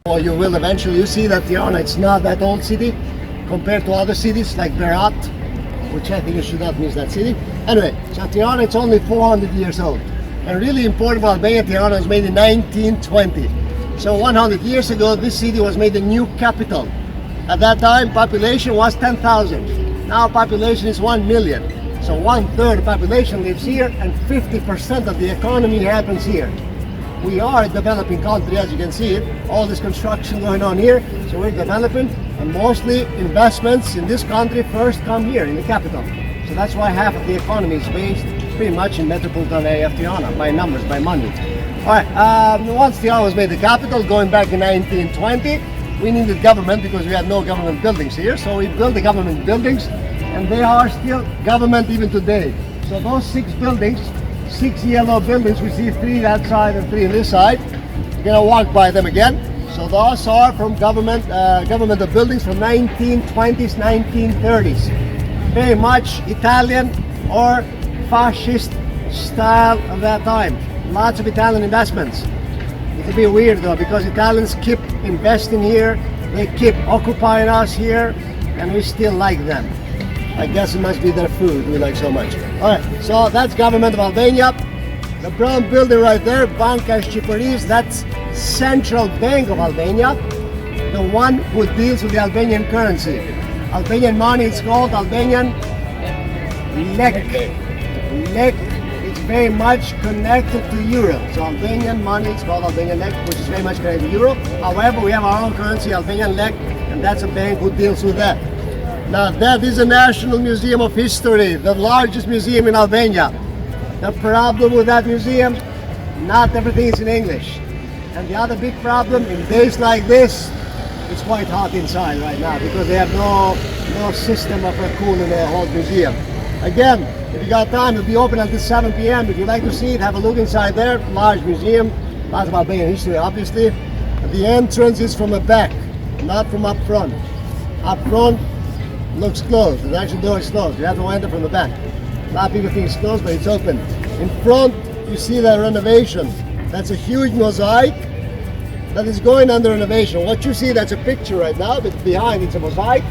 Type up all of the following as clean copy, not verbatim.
Or you will eventually, you see that Tirana, it's not that old city compared to other cities like Berat, which I think you should not miss that city. Anyway, so Tirana, it's only 400 years old. And really important for Albania, Tirana was made in 1920. So 100 years ago, this city was made the new capital. At that time, population was 10,000. Now population is 1 million. So 1/3 population lives here and 50% of the economy happens here. We are a developing country, as you can see it. All this construction going on here, so we're developing, and mostly investments in this country first come here in the capital. So that's why half of the economy is based pretty much in metropolitan area of Tirana, by numbers, by money. All right, once Tirana was made the capital, going back in 1920, we needed government because we had no government buildings here. So we built the government buildings, and they are still government even today. So those 6 buildings, 6 yellow buildings, we see 3 that side and 3 on this side. You're gonna walk by them again. So those are from governmental buildings from 1920s, 1930s. Very much Italian or fascist style of that time. Lots of Italian investments. It's a bit weird though, because Italians keep investing here, they keep occupying us here, and we still like them. I guess it must be their food we like so much. All right, so that's government of Albania. The brown building right there, Banka Shqiperis, that's Central Bank of Albania, the one who deals with the Albanian currency. Albanian money is called Albanian lek. Lek is very much connected to euro. So Albanian money is called Albanian lek, which is very much connected to euro. However, we have our own currency, Albanian lek, and that's a bank who deals with that. Now that is a National Museum of History, the largest museum in Albania. The problem with that museum, not everything is in English. And the other big problem, in days like this, it's quite hot inside right now because they have no system of cooling the whole museum. Again, if you got time, it'll be open until 7 p.m. If you'd like to see it, have a look inside there. Large museum, lots of Albanian history, obviously. The entrance is from the back, not from up front. Up front, looks closed. The actual door is closed. You have to enter from the back. A lot of people think it's closed, but it's open. In front, you see that renovation. That's a huge mosaic that is going under renovation. What you see, that's a picture right now, but behind it's a mosaic.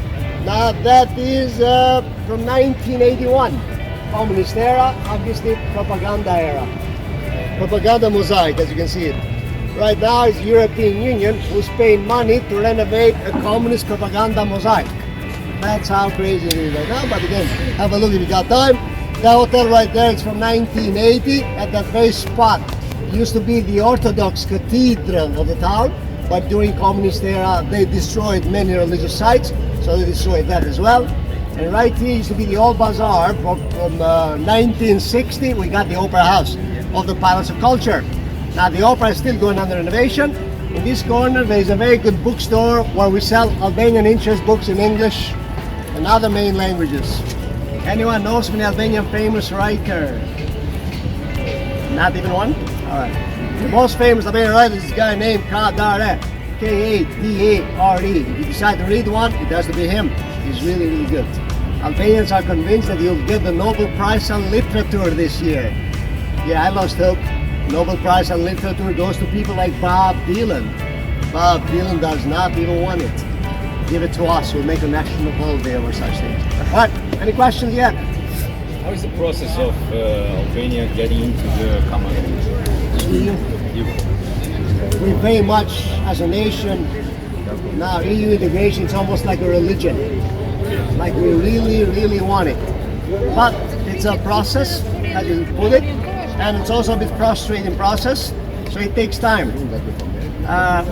Now that is from 1981. Communist era, obviously propaganda era. Propaganda mosaic, as you can see it. Right now it's European Union who's paying money to renovate a communist propaganda mosaic. That's how crazy it is right now, but again, have a look if you got time. That hotel right there is from 1980 at that very spot. It used to be the Orthodox cathedral of the town, but during communist era they destroyed many religious sites, so they destroyed that as well. And right here used to be the old bazaar from 1960. We got the Opera House of the Palace of Culture. Now the opera is still going under renovation. In this corner there is a very good bookstore where we sell Albanian interest books in English and other main languages. Anyone knows an Albanian famous writer? Not even one? Alright. The most famous Albanian writer is this guy named Kadare. K-A-D-A-R-E. If you decide to read one, it has to be him. He's really, really good. Albanians are convinced that he'll get the Nobel Prize on Literature this year. Yeah, I lost hope. Nobel Prize on Literature goes to people like Bob Dylan. Bob Dylan does not even want it. Give it to us, we'll make a national holiday over such things. Alright, any questions yet? How is the process of Albania getting into the common EU? We very much, as a nation, now EU integration is almost like a religion. Like we really, really want it. But it's a process, as you put it, and it's also a bit frustrating process, so it takes time.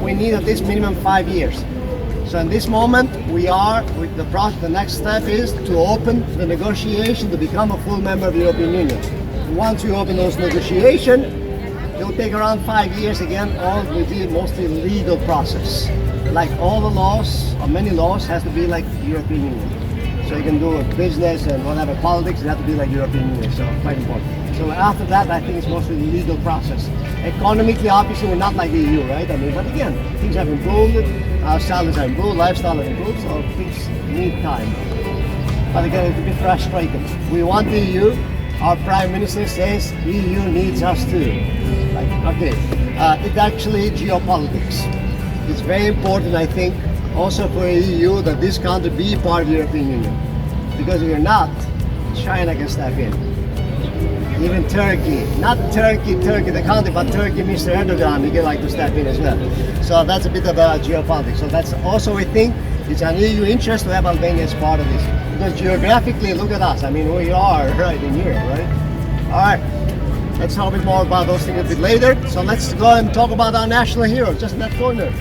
We need at least minimum 5 years. So in this moment, we are with the process. The next step is to open the negotiation to become a full member of the European Union. Once we open those negotiations, it will take around 5 years again, or it will be mostly legal process. Like all the laws, or many laws, has to be like the European Union. So you can do business and whatever, politics, it has to be like European Union, so quite important. So after that, I think it's mostly the legal process. Economically, obviously, we're not like the EU, right? I mean, but again, things have improved, our salaries have improved, lifestyle has improved, so things need time. But again, it's a bit frustrating. We want the EU, our Prime Minister says EU needs us too. Like, okay, it's actually geopolitics. it's very important, I think, also for EU that this country be part of the European Union. Because if you're not, China can step in. Even Turkey, not Turkey the country, but Turkey, Mr. Erdogan, he can like to step in as well. So that's a bit of a geopolitics. So that's also, we think, it's an EU interest to have Albania as part of this. Because geographically, look at us. I mean, we are right in Europe, right? All right, let's talk a bit more about those things a bit later. So let's go and talk about our national hero, just in that corner.